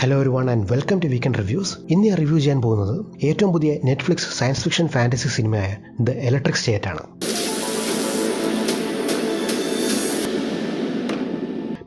Hello everyone and welcome to weekend reviews. ഇന്ന് ഞാൻ review ചെയ്യാൻ പോകുന്നത് ഏറ്റവും പുതിയ നെറ്റ്ഫ്ലിക്സ് സയൻസ് ഫിക്ഷൻ ഫാന്റസി സിനിമയായ ദ ഇലക്ട്രിക് സ്റ്റേറ്റ് ആണ്.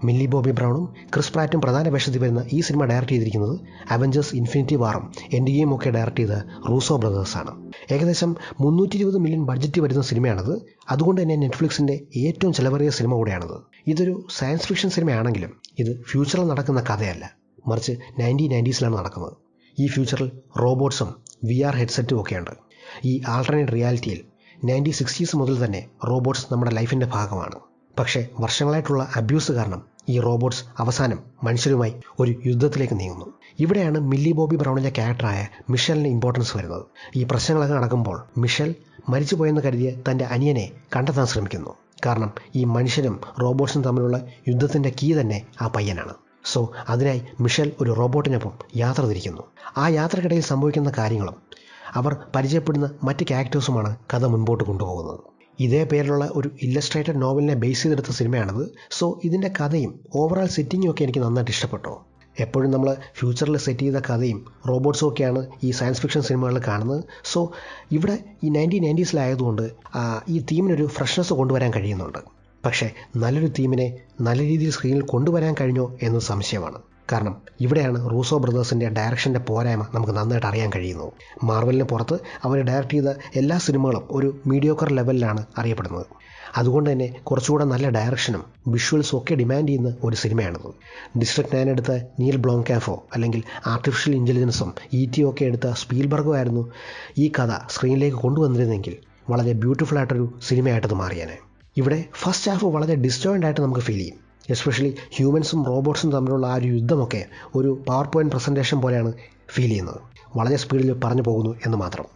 മില്ലി ബോബി ബ്രൗണും ക്രിസ് പ്രാറ്റും പ്രധാന വേഷത്തിൽ വരുന്ന ഈ സിനിമ ഡയറക്റ്റ് ചെയ്തിരിക്കുന്നത് അവഞ്ചേഴ്സ് ഇൻഫിനിറ്റി വാറും എൻഡ് ഗെയിം ഒക്കെ ഡയറക്റ്റ് ചെയ്ത റൂസോ ബ്രദേഴ്സാണ്. ഏകദേശം 320 മില്യൺ ബഡ്ജറ്റ് വരുന്ന സിനിമയാണത്. അതുകൊണ്ട് തന്നെ നെറ്റ്ഫ്ലിക്സിൻ്റെ ഏറ്റവും ചിലവേറിയ സിനിമ കൂടെയാണത്. ഇതൊരു സയൻസ് ഫിക്ഷൻ സിനിമയാണെങ്കിലും ഇത് ഫ്യൂച്ചറിൽ നടക്കുന്ന കഥയല്ല, മറിച്ച് 1990s നടക്കുന്നത്. ഈ ഫ്യൂച്ചറിൽ റോബോട്ട്സും VR ഹെഡ്സെറ്റും ഒക്കെയുണ്ട്. ഈ ആൾട്ടർനേറ്റ് റിയാലിറ്റിയിൽ 1960s മുതൽ തന്നെ റോബോട്ട്സ് നമ്മുടെ ലൈഫിൻ്റെ ഭാഗമാണ്. പക്ഷേ വർഷങ്ങളായിട്ടുള്ള അബ്യൂസ് കാരണം ഈ റോബോട്ട്സ് അവസാനം മനുഷ്യരുമായി ഒരു യുദ്ധത്തിലേക്ക് നീങ്ങുന്നു. ഇവിടെയാണ് മില്ലി ബോബി ബ്രൗണിൻ്റെ ക്യാരക്ടറായ മിഷലിന് ഇമ്പോർട്ടൻസ് വരുന്നത്. ഈ പ്രശ്നങ്ങളൊക്കെ നടക്കുമ്പോൾ മിഷൽ മരിച്ചുപോയെന്ന് കരുതിയ തൻ്റെ അനിയനെ കണ്ടെത്താൻ ശ്രമിക്കുന്നു. കാരണം ഈ മനുഷ്യനും റോബോട്ട്സും തമ്മിലുള്ള യുദ്ധത്തിൻ്റെ കീ തന്നെ ആ പയ്യനാണ്. സോ അതിനായി മിഷൽ ഒരു റോബോട്ടിനൊപ്പം യാത്ര തിരിക്കുന്നു. ആ യാത്രക്കിടയിൽ സംഭവിക്കുന്ന കാര്യങ്ങളും അവർ പരിചയപ്പെടുന്ന മറ്റ് ക്യാരക്ടേഴ്സുമാണ് കഥ മുൻപോട്ട് കൊണ്ടുപോകുന്നത്. ഇതേ പേരിലുള്ള ഒരു ഇല്ലസ്ട്രേറ്റഡ് നോവലിനെ ബേസ് ചെയ്തെടുത്ത സിനിമയാണിത്. സോ ഇതിൻ്റെ കഥയും ഓവറോൾ സെറ്റിങ്ങും ഒക്കെ എനിക്ക് നന്നായിട്ട് ഇഷ്ടപ്പെട്ടു. എപ്പോഴും നമ്മൾ ഫ്യൂച്ചറിൽ സെറ്റ് ചെയ്ത കഥയും റോബോട്ട്സും ഒക്കെയാണ് ഈ സയൻസ് ഫിക്ഷൻ സിനിമകളിൽ കാണുന്നത്. സോ ഇവിടെ ഈ 1990s ഈ തീമിനൊരു ഫ്രഷ്നെസ് കൊണ്ടുവരാൻ കഴിയുന്നുണ്ട്. പക്ഷേ നല്ലൊരു തീമിനെ നല്ല രീതിയിൽ സ്ക്രീനിൽ കൊണ്ടുവരാൻ കഴിഞ്ഞോ എന്ന് സംശയമാണ്. കാരണം ഇവിടെയാണ് റൂസോ ബ്രദേഴ്സിൻ്റെ ഡയറക്ഷൻ്റെ പോരായ്മ നമുക്ക് നന്നായിട്ട് അറിയാൻ കഴിയുന്നത്. മാർവലിന് പുറത്ത് അവർ ഡയറക്റ്റ് ചെയ്ത എല്ലാ സിനിമകളും ഒരു മീഡിയോക്കർ ലെവലിലാണ് അറിയപ്പെടുന്നത്. അതുകൊണ്ട് തന്നെ കുറച്ചുകൂടെ നല്ല ഡയറക്ഷനും വിഷ്വൽസും ഒക്കെ ഡിമാൻഡ് ചെയ്യുന്ന ഒരു സിനിമയാണിത്. ഡിസ്ട്രിക്ട് 9 എടുത്ത നീൽ ബ്ലോംകാഫോ അല്ലെങ്കിൽ ആർട്ടിഫിഷ്യൽ ഇൻ്റലിജൻസും ET ഒക്കെ എടുത്ത സ്പീൽബർഗോ ആയിരുന്നു ഈ കഥ സ്ക്രീനിലേക്ക് കൊണ്ടുവന്നിരുന്നെങ്കിൽ വളരെ ബ്യൂട്ടിഫുൾ ആയിട്ടൊരു സിനിമയായിട്ടത് മാറിയേനെ. ഇവിടെ ഫസ്റ്റ് ഹാഫ് വളരെ ഡിസ്റ്റോയിൻ്റ് ആയിട്ട് നമുക്ക് ഫീൽ ചെയ്യും. എസ്പെഷ്യലി ഹ്യൂമൻസും റോബോട്ട്സും തമ്മിലുള്ള ആ ഒരു യുദ്ധമൊക്കെ ഒരു പവർ പോയിൻറ്റ് പ്രസൻറ്റേഷൻ പോലെയാണ് ഫീൽ ചെയ്യുന്നത്. വളരെ സ്പീഡിൽ പറഞ്ഞു പോകുന്നു എന്ന് മാത്രം.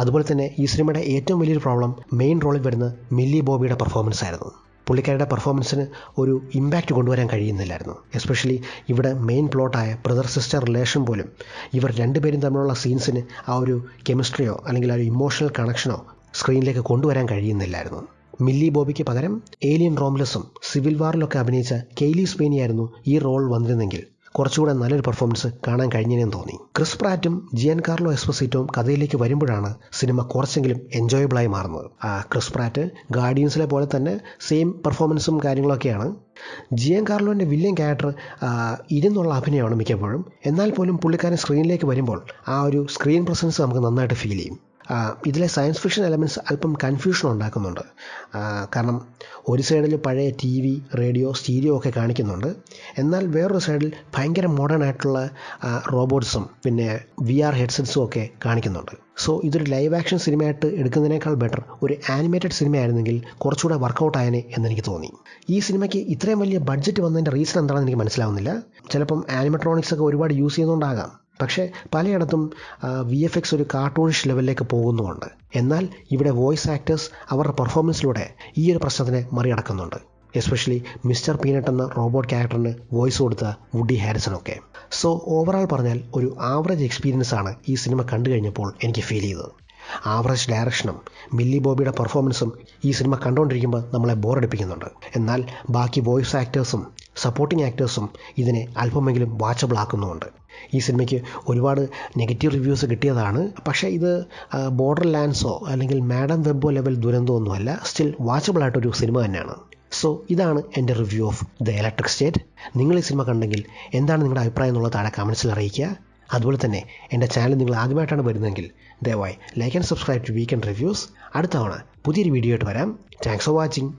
അതുപോലെ തന്നെ ഈ സിനിമയുടെ ഏറ്റവും വലിയൊരു പ്രോബ്ലം മെയിൻ റോളിൽ വരുന്ന മില്ലി ബോബിയുടെ പെർഫോമൻസ് ആയിരുന്നു. പുള്ളിക്കാരുടെ പെർഫോമൻസിന് ഒരു ഇമ്പാക്റ്റ് കൊണ്ടുവരാൻ കഴിയുന്നില്ലായിരുന്നു. എസ്പെഷ്യലി ഇവിടെ മെയിൻ പ്ലോട്ടായ ബ്രദർ സിസ്റ്റർ റിലേഷൻ പോലും ഇവർ രണ്ടുപേരും തമ്മിലുള്ള സീൻസിന് ആ ഒരു കെമിസ്ട്രിയോ അല്ലെങ്കിൽ ആ ഒരു ഇമോഷണൽ കണക്ഷനോ സ്ക്രീനിലേക്ക് കൊണ്ടുവരാൻ കഴിയുന്നില്ലായിരുന്നു. മില്ലി ബോബിക്ക് പകരം ഏലിയൻ റോംലസും സിവിൽ വാറിലൊക്കെ അഭിനയിച്ച കെയ്ലി സ്പെയിനിയായിരുന്നു ഈ റോൾ വന്നിരുന്നെങ്കിൽ കുറച്ചുകൂടെ നല്ലൊരു പെർഫോമൻസ് കാണാൻ കഴിഞ്ഞെന്ന് തോന്നി. ക്രിസ് പ്രാറ്റും ജിയൻ കാർലോ എസ്പോസിറ്റോയും കഥയിലേക്ക് വരുമ്പോഴാണ് സിനിമ കുറച്ചെങ്കിലും എൻജോയബിളായി മാറുന്നത്. ക്രിസ് പ്രാറ്റ് ഗാർഡിയൻസിലെ പോലെ തന്നെ സെയിം പെർഫോമൻസും കാര്യങ്ങളൊക്കെയാണ്. ജിയൻ കാർലോൻ്റെ വില്ലൻ ക്യാരക്ടർ ഇരുന്നുള്ള അഭിനയമാണ് മിക്കപ്പോഴും. എന്നാൽ പോലും പുള്ളിക്കാരൻ സ്ക്രീനിലേക്ക് വരുമ്പോൾ ആ ഒരു സ്ക്രീൻ പ്രസൻസ് നമുക്ക് നന്നായിട്ട് ഫീൽ ചെയ്യും. ഇതിലെ സയൻസ് ഫിക്ഷൻ എലമെൻറ്റ്സ് അല്പം കൺഫ്യൂഷൻ ഉണ്ടാക്കുന്നുണ്ട്. കാരണം ഒരു സൈഡിൽ പഴയ TV, റേഡിയോ, സ്റ്റീരിയോ ഒക്കെ കാണിക്കുന്നുണ്ട്. എന്നാൽ വേറൊരു സൈഡിൽ ഭയങ്കര മോഡേൺ ആയിട്ടുള്ള റോബോട്ട്സും പിന്നെ VR ഹെഡ്സെറ്റ്സും ഒക്കെ കാണിക്കുന്നുണ്ട്. സോ ഇതൊരു ലൈവ് ആക്ഷൻ സിനിമയായിട്ട് എടുക്കുന്നതിനേക്കാൾ ബെറ്റർ ഒരു ആനിമേറ്റഡ് സിനിമയായിരുന്നെങ്കിൽ കുറച്ചുകൂടെ വർക്കൗട്ട് ആയനെ എന്നെനിക്ക് തോന്നി. ഈ സിനിമയ്ക്ക് ഇത്രയും വലിയ ബഡ്ജറ്റ് വന്നതിൻ്റെ റീസൺ എന്താണെന്ന് എനിക്ക് മനസ്സിലാവുന്നില്ല. ചിലപ്പം ആനിമട്രോണിക്സ് ഒക്കെ ഒരുപാട് യൂസ് ചെയ്യുന്നതുകൊണ്ടാകാം. പക്ഷേ പലയിടത്തും VFX ഒരു കാർട്ടൂണിഷ് ലെവലിലേക്ക് പോകുന്നുമുണ്ട്. എന്നാൽ ഇവിടെ വോയിസ് ആക്ടേഴ്സ് അവരുടെ പെർഫോമൻസിലൂടെ ഈ ഒരു പ്രശ്നത്തിനെ മറികടക്കുന്നുണ്ട്. എസ്പെഷ്യലി മിസ്റ്റർ പീനട്ട് എന്ന റോബോട്ട് ക്യാരക്ടറിന് വോയിസ് കൊടുത്ത വുഡി ഹാരിസണൊക്കെ. സോ ഓവറോൾ പറഞ്ഞാൽ ഒരു ആവറേജ് എക്സ്പീരിയൻസ് ആണ് ഈ സിനിമ കണ്ടു കഴിഞ്ഞപ്പോൾ എനിക്ക് ഫീൽ ചെയ്തത്. ആവറേജ് ഡയറക്ഷനും മില്ലി ബോബിയുടെ പെർഫോമൻസും ഈ സിനിമ കണ്ടുകൊണ്ടിരിക്കുമ്പോൾ നമ്മളെ ബോറടിപ്പിക്കുന്നുണ്ട്. എന്നാൽ ബാക്കി വോയിസ് ആക്ടേഴ്സും സപ്പോർട്ടിംഗ് ആക്ടേഴ്സും ഇതിനെ അല്പമെങ്കിലും വാച്ചബിൾ ആക്കുന്നുമുണ്ട്. ഈ സിനിമയ്ക്ക് ഒരുപാട് നെഗറ്റീവ് റിവ്യൂസ് കിട്ടിയതാണ്. പക്ഷേ ഇത് ബോർഡർ ലാൻഡ്സോ അല്ലെങ്കിൽ മാഡം വെബോ ലെവൽ ദുരന്തമൊന്നുമല്ല. സ്റ്റിൽ വാച്ചബിൾ ആയിട്ടൊരു സിനിമ തന്നെയാണ്. സോ ഇതാണ് എൻ്റെ review of the electric state. നിങ്ങൾ ഈ സിനിമ കണ്ടെങ്കിൽ എന്താണ് നിങ്ങളുടെ അഭിപ്രായം എന്നുള്ളത് താഴെ കമൻസിൽ അറിയിക്കുക. അതുപോലെ തന്നെ എൻ്റെ ചാനൽ നിങ്ങൾ ആദ്യമായിട്ടാണ് വരുന്നതെങ്കിൽ ദയവായി like and subscribe to weekend reviews. അടുത്ത തവണ പുതിയൊരു വീഡിയോ ആയിട്ട് വരാം. Thanks for watching.